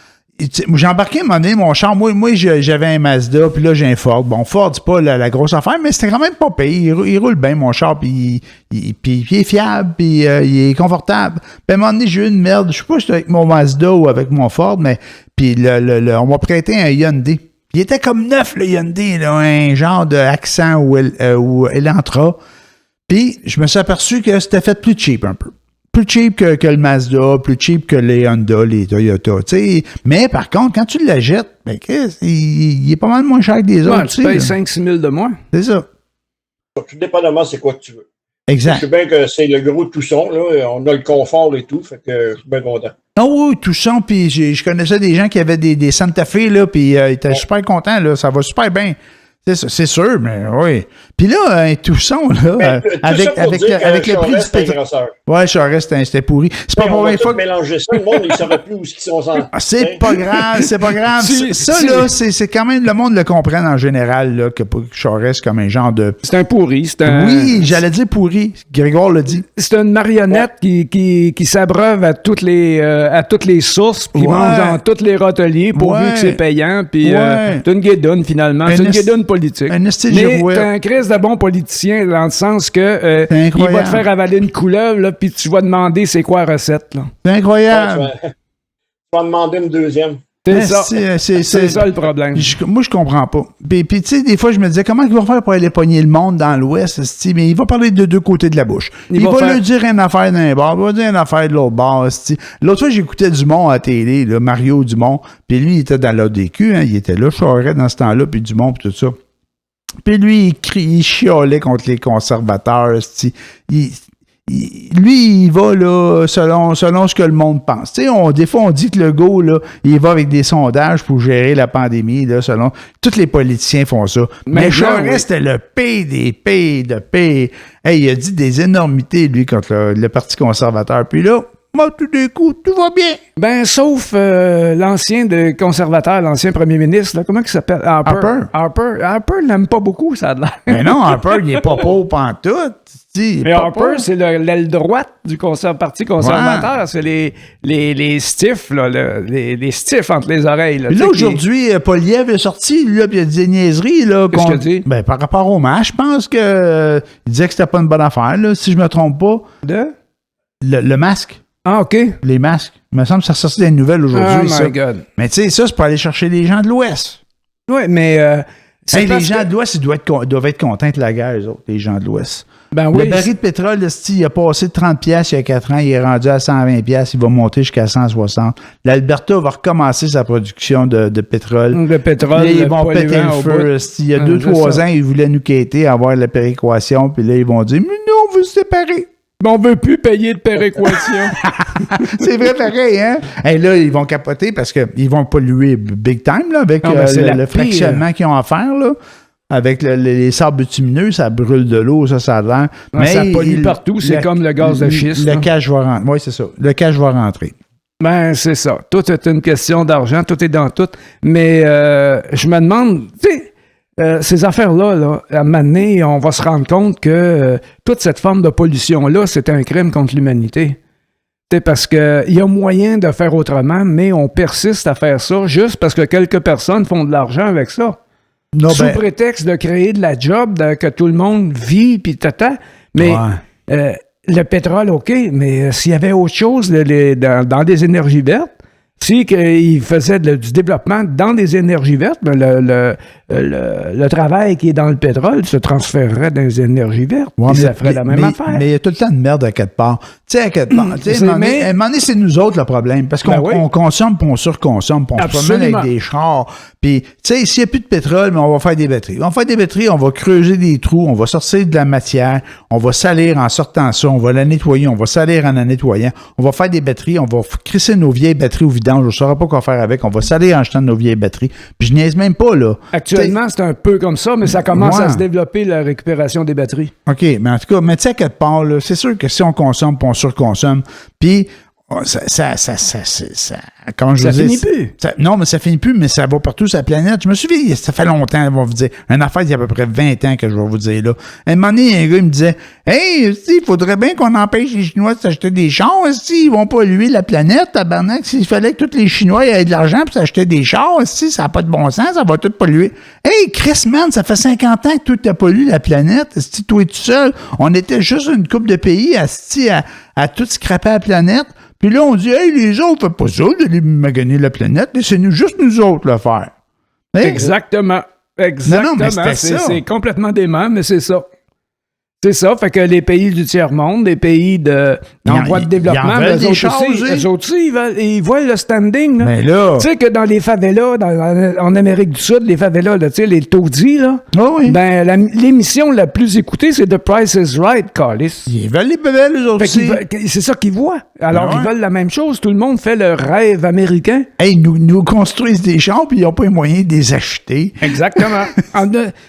j'ai embarqué à un moment donné mon char. Moi j'avais un Mazda, puis là, j'ai un Ford. Bon, Ford, c'est pas la grosse affaire, mais c'était quand même pas pire. Il roule bien, mon char, puis il est fiable, puis il est confortable. Puis à un moment donné, j'ai eu une merde. Je sais pas si c'était avec mon Mazda ou avec mon Ford, mais puis on m'a prêté un Hyundai. Il était comme neuf, le Hyundai, là, un genre de Accent ou Elantra. Puis je me suis aperçu que c'était fait plus cheap un peu. Plus cheap que le Mazda, plus cheap que les Honda, les Toyota, tu sais. Mais par contre, quand tu l'achètes, ben, il est pas mal moins cher que les autres. Tu payes 5-6 000 de moins. C'est ça. Tout dépendamment, c'est quoi que tu veux. Exact. Je sais bien que c'est le gros Tucson, là. On a le confort et tout, fait que je suis bien content. Ah oui, Tucson, puis je connaissais des gens qui avaient des Santa Fe, là, puis ils étaient super contents, là. Ça va super bien. C'est sûr, mais oui. Puis là, un Tucson, là, avec le prix du pétrole. Ouais, Charest, c'était pourri. C'est pas pour une fois que mélanger ça, le monde, il ne saurait plus où ils sont sans. C'est pas grave, c'est pas grave. Là, c'est quand même, le monde le comprenne en général, là, que Charest comme un genre de. C'est un pourri. Oui, j'allais dire pourri. Grégoire l'a dit. C'est une marionnette qui s'abreuve à toutes les sources, puis mange dans tous les râteliers, pourvu que c'est payant, puis c'est une guédonne, finalement. C'est une guédonne politique. Mais t'es un crise de bon politicien dans le sens que il va te faire avaler une couleuvre, là, puis tu vas demander c'est quoi la recette. Là. C'est incroyable. Tu vas demander une deuxième. C'est ça le problème. Moi, je comprends pas. Puis tu sais, des fois, je me disais, comment il va faire pour aller pogner le monde dans l'Ouest? Mais il va parler de deux côtés de la bouche. Il va lui dire une affaire d'un bord, il va dire une affaire de l'autre bord. L'autre fois, j'écoutais Dumont à la télé, là, Mario Dumont, puis lui, il était dans l'ADQ, il était là, Charest dans ce temps-là, puis Dumont, puis tout ça. Puis lui, il chialait contre les conservateurs. Lui, il va là, selon ce que le monde pense. Des fois, on dit que le gars, là, il va avec des sondages pour gérer la pandémie, là, selon. Tous les politiciens font ça. Mais Charest, c'était le pire des pires de pire. Hey, il a dit des énormités, lui, contre le Parti conservateur. Puis là, tout d'un coup, tout va bien. Ben, sauf l'ancien conservateur, l'ancien premier ministre, là, comment il s'appelle? Harper l'aime pas beaucoup, ça a l'air. Mais non, Harper, il est pas pauvre pantoute. Mais Harper, c'est l'aile droite du Parti conservateur. Ouais. C'est les stiffs, là, les stiffs entre les oreilles. Là, là aujourd'hui, Poilievre est sorti, là, puis il a dit des niaiseries. Qu'est-ce qu'il a dit? Ben, par rapport au match, je pense qu'il disait que c'était pas une bonne affaire, là, si je me trompe pas. Le masque. Ah, OK. Les masques. Il me semble que ça ressortit des nouvelles aujourd'hui. Oh my God. Mais tu sais, ça, c'est pour aller chercher les gens de l'Ouest. Oui, mais... les gens de l'Ouest, ils doivent être contents de la guerre, eux autres, les gens de l'Ouest. Ben oui. Le baril de pétrole, il a passé de 30$ il y a 4 ans, il est rendu à 120$, il va monter jusqu'à 160$. L'Alberta va recommencer sa production de pétrole. Le pétrole, là, ils vont péter le feu. Il y a 2-3 ans, ils voulaient nous quitter, avoir la péréquation, puis là, ils vont dire « Mais non, on veut se séparer ». Mais on veut plus payer de péréquation. C'est vrai pareil, hein? Et là, ils vont capoter parce qu'ils vont polluer big time là, avec le fractionnement qu'ils ont à faire. Là. Avec les sables bitumineux, ça brûle de l'eau, ça a l'air. Mais ça pollue partout, c'est comme le gaz de schiste. Le cash va rentrer. Oui, c'est ça. Le cash va rentrer. Ben, c'est ça. Tout est une question d'argent, tout est dans tout. Mais je me demande, tu sais, ces affaires-là, là, à un moment donné, on va se rendre compte que toute cette forme de pollution-là, c'est un crime contre l'humanité. C'est parce qu'il y a moyen de faire autrement, mais on persiste à faire ça juste parce que quelques personnes font de l'argent avec ça. Non, sous prétexte de créer de la job, que tout le monde vit, puis tata. Mais le pétrole, OK, mais s'il y avait autre chose dans des énergies vertes, si il faisait du développement dans des énergies vertes, ben le travail qui est dans le pétrole se transférerait dans les énergies vertes. Ouais, ça ferait la même affaire. Mais il y a tout le temps de merde à quelque part. Tu sais, à quelque part. À un moment donné, c'est nous autres le problème. Parce qu'on consomme, puis on surconsomme, puis on se promène avec des chars. Puis, tu sais, s'il n'y a plus de pétrole, mais on va faire des batteries. On va faire des batteries, on va creuser des trous, on va sortir de la matière, on va salir en sortant ça, on va la nettoyer, on va salir en la nettoyant, on va faire des batteries, on va crisser nos vieilles batteries au vidange, je ne saurais pas quoi faire avec, on va salir en jetant nos vieilles batteries. Puis je niaise même pas, là. Actuellement, c'est un peu comme ça, mais ça commence à se développer, la récupération des batteries. OK, mais en tout cas, mais tu sais, à quelque part, là, c'est sûr que si on consomme, puis on surconsomme, puis comment je ça veux finit dire, plus. Non, mais ça finit plus, mais ça va partout sur la planète. Je me souviens, ça fait longtemps, on va vous dire. Une affaire, il y a à peu près 20 ans que je vais vous dire, là. À un moment donné, un gars, il me disait, hey, il faudrait bien qu'on empêche les Chinois de s'acheter des chars, ils vont polluer la planète, tabarnak. S'il fallait que tous les Chinois aient de l'argent pour s'acheter des chars, ça n'a pas de bon sens, ça va tout polluer. Hey, Chris, man, ça fait 50 ans que tout a pollué la planète. Toi et tout seul, on était juste une couple de pays à tout scraper la planète. Puis là, on dit, hey, les autres, faites pas ça, d'aller maganer la planète, c'est juste nous autres le faire. Hey, exactement. Exactement. Non, c'est complètement dément, mais c'est ça. C'est ça, fait que les pays du tiers-monde, les pays en voie de développement, eux autres aussi, ils voient le standing. Là. Mais là... Tu sais que dans les favelas, en Amérique du Sud, les favelas, tu sais, les taudis, là, ben, l'émission la plus écoutée, c'est The Price is Right, Carlis. Ils veulent les bébés, eux autres aussi. C'est ça qu'ils voient. Alors, ils veulent la même chose. Tout le monde fait le rêve américain. Hey, nous construisent des champs, puis ils n'ont pas les moyens de les acheter. Exactement.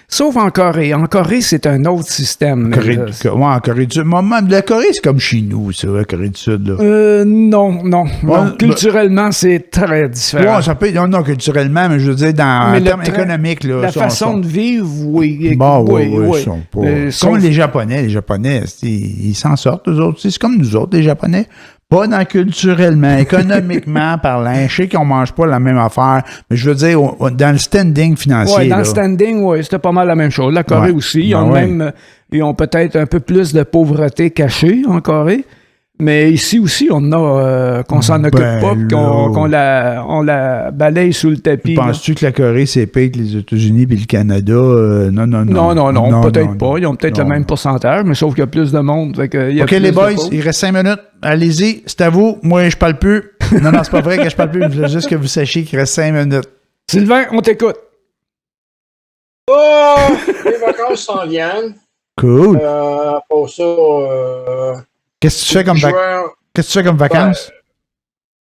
Sauf en Corée. En Corée, c'est un autre système. En Corée du Sud. La Corée, c'est comme chez nous, ça, la Corée du Sud. Là. Non. Culturellement, c'est très différent. Ouais, ça peut être, non, culturellement, mais je veux dire, en termes économiques. Là, la façon de vivre, oui. Oui. Comme les Japonais. Les Japonais, ils s'en sortent, eux autres. C'est comme nous autres, les Japonais. Pas dans culturellement, économiquement parlant. Je sais qu'on mange pas la même affaire, mais je veux dire, dans le standing financier. Oui, dans le standing, c'était pas mal la même chose. La Corée aussi, ils ont peut-être un peu plus de pauvreté cachée en Corée. Mais ici aussi, on a qu'on s'en occupe pas, qu'on la balaye sous le tapis. Penses-tu que la Corée, c'est pire que les États-Unis et le Canada? Non, peut-être pas. Ils ont peut-être le même pourcentage, mais sauf qu'il y a plus de monde. OK, les boys, il reste 5 minutes. Allez-y, c'est à vous. Moi, je parle plus. Non, c'est pas vrai que je parle plus. Je veux juste que vous sachiez qu'il reste 5 minutes. Sylvain, on t'écoute. Oh! Les vacances s'en viennent. Cool. Pour ça... Qu'est-ce que tu fais comme vacances?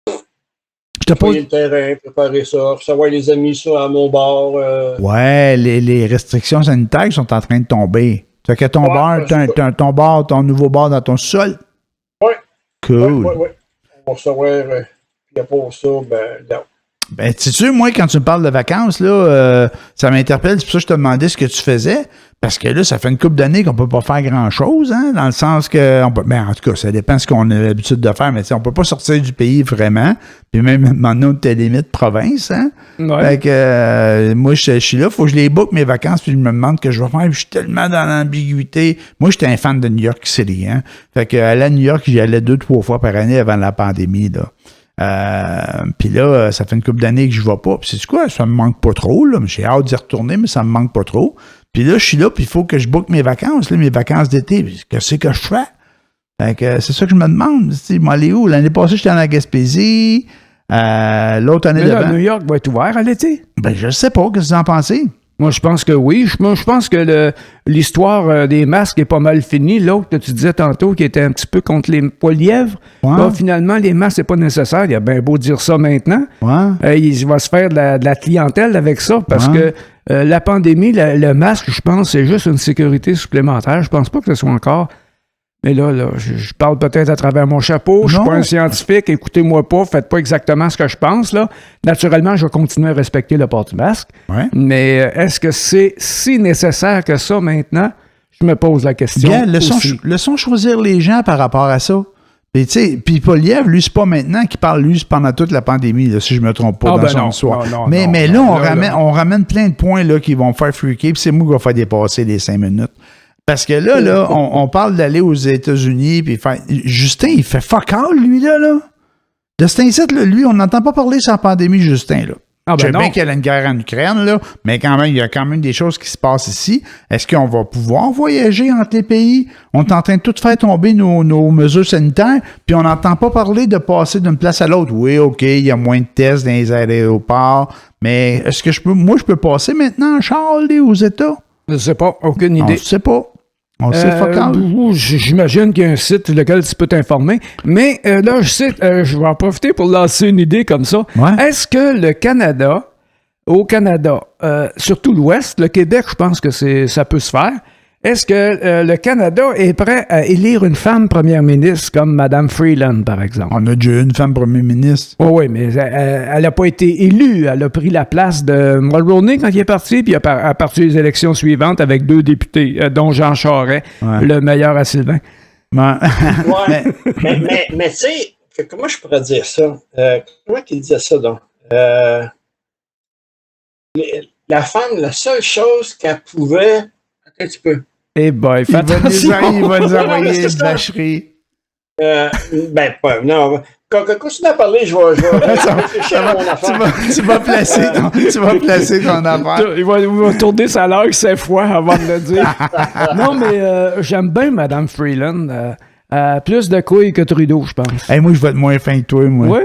Je te pose... le terrain, préparer ça, recevoir les amis à mon bar. Ouais, les restrictions sanitaires sont en train de tomber. Tu as que ton bar, ton nouveau bar dans ton sol? Oui. Cool. Oui. On va recevoir, puis pour ça, non. Ben, sais-tu, moi, quand tu me parles de vacances, là, ça m'interpelle. C'est pour ça que je te demandais ce que tu faisais. Parce que là, ça fait une couple d'années qu'on peut pas faire grand-chose, hein, dans le sens que... en tout cas, ça dépend de ce qu'on a l'habitude de faire, mais on peut pas sortir du pays vraiment. Puis même maintenant, t'as limite province, hein. Ouais. Fait que moi, je suis là, faut que je les book mes vacances, puis je me demande que je vais faire. Je suis tellement dans l'ambiguïté. Moi, j'étais un fan de New York City, hein. Fait que aller à New York, j'y allais 2-3 fois par année avant la pandémie, là. Puis là, ça fait une couple d'années que je vais pas. Puis c'est quoi? Ça me manque pas trop, là. J'ai hâte d'y retourner, mais ça me manque pas trop. Puis là, je suis là, puis il faut que je book mes vacances, là, mes vacances d'été. Qu'est-ce que je fais? Fait que c'est ça que je me demande. M'aller où? L'année passée, j'étais en Gaspésie. L'autre année d'avant. New York va être ouvert à l'été? Ben, je sais pas. Qu'est-ce que vous en pensez? Moi, je pense que oui. Je pense que l'histoire des masques est pas mal finie. L'autre que tu disais tantôt, qui était un petit peu contre les poilièvres, là, finalement, les masques, c'est pas nécessaire. Il y a bien beau dire ça maintenant. Il va se faire de la clientèle avec ça, parce que la pandémie, le masque, je pense, c'est juste une sécurité supplémentaire. Je pense pas que ce soit encore... Mais là, je parle peut-être à travers mon chapeau. Je suis pas un scientifique. Écoutez-moi pas. Faites pas exactement ce que je pense, là. Naturellement, je vais continuer à respecter le port du masque. Ouais. Mais est-ce que c'est si nécessaire que ça maintenant? Je me pose la question. Bien, laissons choisir les gens par rapport à ça. Et tu sais, puis Poilievre, lui, c'est pas maintenant qu'il parle, lui, c'est pendant toute la pandémie, là, si je me trompe pas dans son histoire. Mais là, on ramène plein de points là, qui vont me faire freaker, puis c'est moi qui va faire dépasser les 5 minutes. Parce que là, on parle d'aller aux États-Unis, puis faire... Justin, il fait fuck all, lui, là. De cet incite, là, lui, on n'entend pas parler sans pandémie, Justin, là. Ah Je ben sais bien non. qu'il y a une guerre en Ukraine, là, mais quand même, il y a quand même des choses qui se passent ici. Est-ce qu'on va pouvoir voyager entre les pays? On est en train de tout faire tomber nos mesures sanitaires, puis on n'entend pas parler de passer d'une place à l'autre. Oui, OK, il y a moins de tests dans les aéroports, mais est-ce que je peux passer maintenant en char, aller aux États? Je sais pas, aucune On idée. ne sait pas. On sait focal. J'imagine qu'il y a un site sur lequel tu peux t'informer. Mais là, je vais en profiter pour lancer une idée comme ça. Ouais. Est-ce que au Canada, surtout l'Ouest, le Québec, je pense que ça peut se faire. Est-ce que le Canada est prêt à élire une femme première ministre comme Mme Freeland, par exemple? On a déjà eu une femme premier ministre. Oui, mais elle n'a pas été élue. Elle a pris la place de Mulroney quand il est parti, puis elle a parti les élections suivantes avec 2 députés, dont Jean Charest, le meilleur à Sylvain. Ouais. mais tu sais, comment je pourrais dire ça? Comment qu'il disait ça, donc? La femme, la seule chose qu'elle pouvait... Attends un petit peu. Eh boy, fais attention. Il va nous envoyer une vacherie. Non. Continue à parler, je vais réfléchir à mon affaire. Tu vas placer ton affaire. Il va tourner sa langue 5 fois avant de le dire. Non, mais j'aime bien Mme Freeland. Plus de couilles que Trudeau, je pense. Hey, moi, je vais être moins fin que toi, moi. Oui?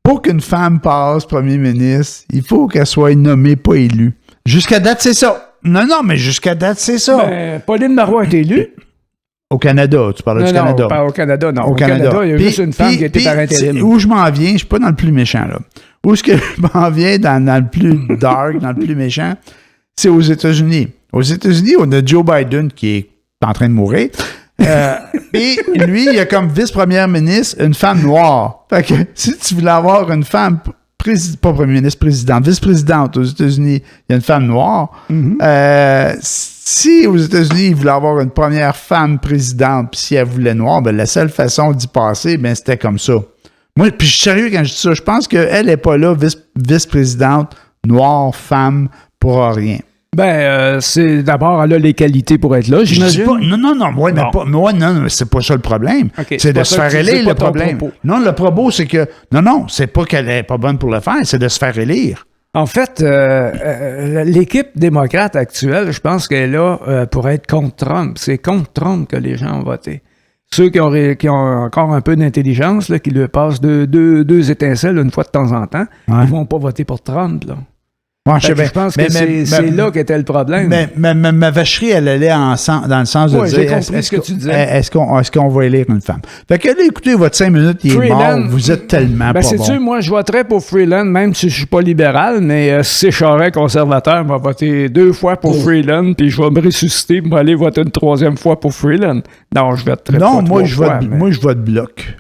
Pour qu'une femme passe premier ministre, il faut qu'elle soit nommée, pas élue. Jusqu'à date, c'est ça. Non, mais jusqu'à date, c'est ça. Ben, Pauline Marois est élue. Au Canada, tu parlais du Canada. Non, pas au Canada, non. Au Canada, il y a juste une femme qui a été par intérim. Où je m'en viens, je suis pas dans le plus méchant, là. Où est-ce que je m'en viens dans le plus dark, dans le plus méchant, c'est aux États-Unis. Aux États-Unis, on a Joe Biden qui est en train de mourir. Et lui, il a comme vice-première ministre une femme noire. Fait que si tu voulais avoir une femme, pas premier ministre, présidente, vice-présidente aux États-Unis, il y a une femme noire. Si aux États-Unis, il voulait avoir une première femme présidente, puis si elle voulait noire, ben la seule façon d'y passer, ben c'était comme ça. Moi, puis je suis sérieux quand je dis ça, je pense qu'elle n'est pas là, vice-présidente, noire, femme, pour rien. Ben, c'est d'abord, elle a les qualités pour être là, j'imagine. Non, c'est pas ça le problème. Okay, c'est de se faire élire, le problème. Propos. Non, le propos, c'est que... Non, c'est pas qu'elle est pas bonne pour le faire, c'est de se faire élire. En fait, l'équipe démocrate actuelle, je pense qu'elle est là pour être contre Trump. C'est contre Trump que les gens ont voté. Ceux qui ont encore un peu d'intelligence, là, qui lui passent deux étincelles une fois de temps en temps, ils vont pas voter pour Trump, là. Ouais, je pense que c'est là qu'était le problème. Mais ma vacherie, elle allait dans le sens de dire... j'ai compris ce que tu disais. Est-ce qu'on va élire une femme? Fait que là, écoutez, votre 5 minutes, il est mort. Vous êtes tellement pas bon. Sais-tu, moi, je voterais pour Freeland, même si je suis pas libéral, mais si c'est Charest conservateur, je vais voter 2 fois pour Freeland, puis je vais me ressusciter pour aller voter une 3e fois pour Freeland. Non, je voterais pas. Non, moi, je vote bloc.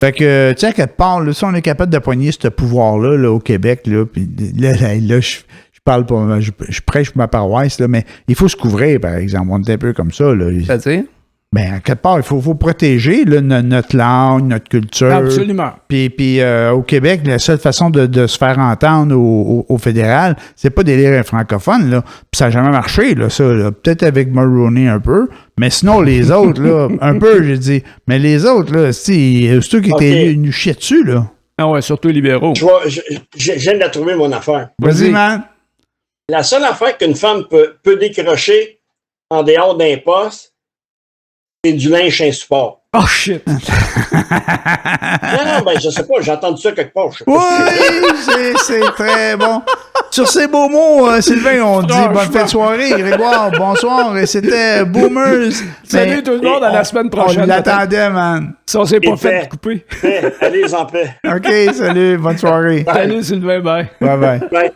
Fait que, tu sais, quelque part, là, si on est capable de pogner ce pouvoir-là là, au Québec, là, puis là, je parle pas, je prêche pour ma paroisse, là, mais il faut se couvrir, par exemple. On est un peu comme ça. Là. C'est-à-dire? Ben, à quelque part, il faut protéger là, notre langue, notre culture. Absolument. Puis au Québec, la seule façon de se faire entendre au fédéral, c'est pas d'élire un francophone, là. Puis ça n'a jamais marché, là, ça. Là. Peut-être avec Mulroney un peu, mais sinon, les autres, là, un peu, j'ai dit. Mais les autres, là, c'est ceux qui étaient nous chier dessus, là. Ah ouais, surtout les libéraux. Je viens de la trouver, mon affaire. Vas-y, man. La seule affaire qu'une femme peut décrocher en dehors d'un poste, c'est du linge chez un support. Oh shit! Non, ben je sais pas, j'ai entendu ça quelque part. Oui, c'est très bon. Sur ces beaux mots, Sylvain, on dit bonne fin de soirée. Grégoire, bonsoir. Et c'était Boomers. Salut tout le monde, à la semaine prochaine. On l'attendait, man. Ça, on s'est pas fait couper. Allez en paix. OK, salut, bonne soirée. Salut Sylvain, bye. Bye. Bye.